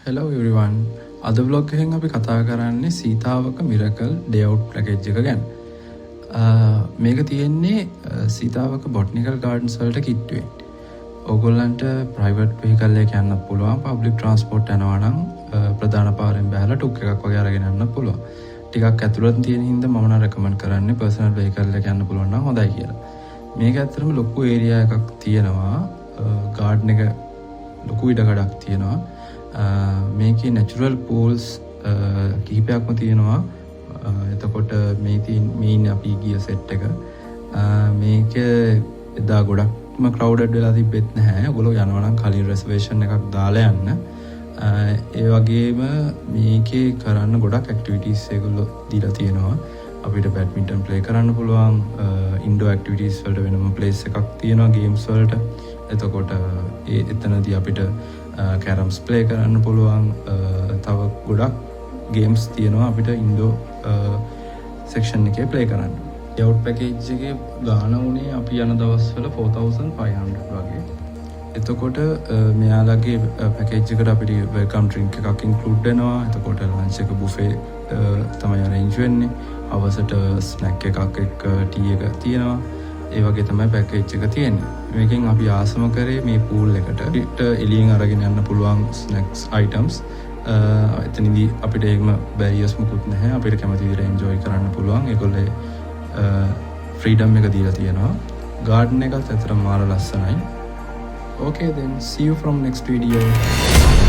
Hello everyone. අද vlog එකෙන් අපි කතා කරන්නේ Sitawaka miracle day out package එක ගැන. මේක තියෙන්නේ සීතාවක බොටනිකල් ගාඩන්ස් වලට කිට්ටුවෙන්. ඕගොල්ලන්ට ප්‍රයිවට් වෙහිකල් එකක් යන්නත් පුළුවන්. පබ්ලික් ට්‍රාන්ස්පෝර්ට් යනවා නම් ප්‍රධාන පාරෙන් බැලලා ටුක් එකක් වගේ අරගෙන යන්න පුළුවන්. ටිකක් ඇතුළත තියෙන හින්දා මම නම් රෙකමන්ඩ් කරන්නේ පර්සනල් වෙහිකල් එකක් යන්න පුළුවන් නම් හොඳයි කියලා. මේක ඇත්තටම ලොකු ඒරියා එකක් තියෙනවා. ගාඩන් එක ලොකු ඉඩකඩක් තියෙනවා. මේකේ නැචුරල් පූල්ස් කිහිපයක්ම තියෙනවා. එතකොට මේන් අපි ගිය සෙට් එක මේක එදා ගොඩක්ම ක්‍රවුඩඩ් වෙලා තිබෙත් නැහැ. ඔයගොල්ලෝ යනවා නම් කලින් රිසර්වේෂන් එකක් දාලා යන්න. ඒ වගේම මේකේ කරන්න ගොඩක් ඇක්ටිවිටීස් ඒගොල්ලෝ දීලා තියෙනවා. අපිට බැඩ්මින්ටන් ප්ලේ කරන්න පුළුවන්. ඉන්ඩෝර් ඇක්ටිවිටීස් වලට වෙනම ප්ලේස් එකක් තියෙනවා ගේම්ස් වලට. එතකොට එතනදී අපිට කැරම්ස් ප්ලේ කරන්න පුළුවන්. තව ගොඩක් ගේම්ස් තියෙනවා අපිට ඉන්ඩෝ සෙක්ෂන් එකේ ප්ලේ කරන්න. අවුට් පැකේජ් එකේ ගාන වුණේ අපි යන දවස්වල 4500 වගේ. එතකොට මෙයාලගේ පැකේජ් එකට අපිට වෙල්කම් ඩ්‍රින්ක් එකක් ඉන්ක්ලූඩ් වෙනවා. එතකොට ලන්ච් එක බුෆේ තමයි අරේන්ජ් වෙන්නේ. අවසට ස්නැක් එකක් එක්ක ටී එක තියෙනවා. ඒ වගේ තමයි පැකේජ් එක තියෙන්නේ. මේකෙන් අපි ආසම කරේ මේ පූල් එකට එළියෙන් අරගෙන යන්න පුළුවන් ස්නැක්ස් අයිටම්ස්. එතනදී අපිට ඒකම බැරියර්ස් මුකුත් නැහැ. අපිට කැමති විදිහට එන්ජොයි කරන්න පුළුවන්. ඒගොල්ලේ ෆ්‍රීඩම් එක දීලා තියෙනවා. ගාඩන් එකත් ඇත්තටම මාර ලස්සනයි. Okay then, see you from next video.